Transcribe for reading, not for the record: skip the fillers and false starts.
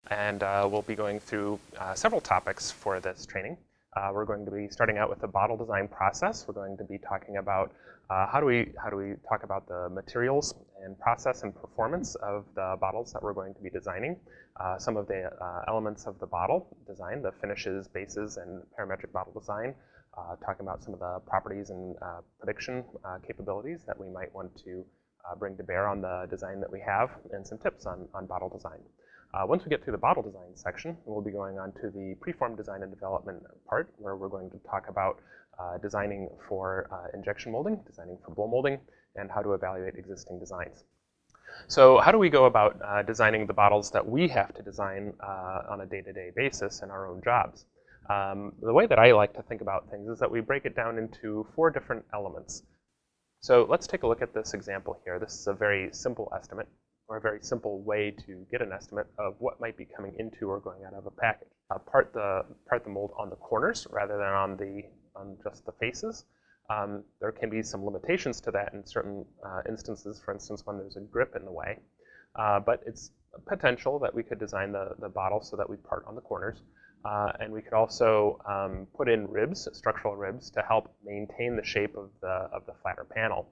and we'll be going through several topics for this training. We're going to be starting out with the bottle design process. We're going to be talking about how do we talk about the materials and process and performance of the bottles that we're going to be designing. Some of the elements of the bottle design, the finishes, bases, and parametric bottle design. Talking about some of the properties and prediction capabilities that we might want to bring to bear on the design that we have, and some tips on bottle design. Once we get through the bottle design section, we'll be going on to the preform design and development part, where we're going to talk about designing for injection molding, designing for blow molding, and how to evaluate existing designs. So how do we go about designing the bottles that we have to design on a day-to-day basis in our own jobs? The way that I like to think about things is that we break it down into 4 different elements. So let's take a look at this example here. This is a very simple estimate, or a very simple way to get an estimate of what might be coming into or going out of a package. Part the mold on the corners rather than on just the faces. There can be some limitations to that in certain instances, for instance, when there's a grip in the way. But it's potential that we could design the bottle so that we part on the corners. And we could also put in ribs, structural ribs, to help maintain the shape of the flatter panel.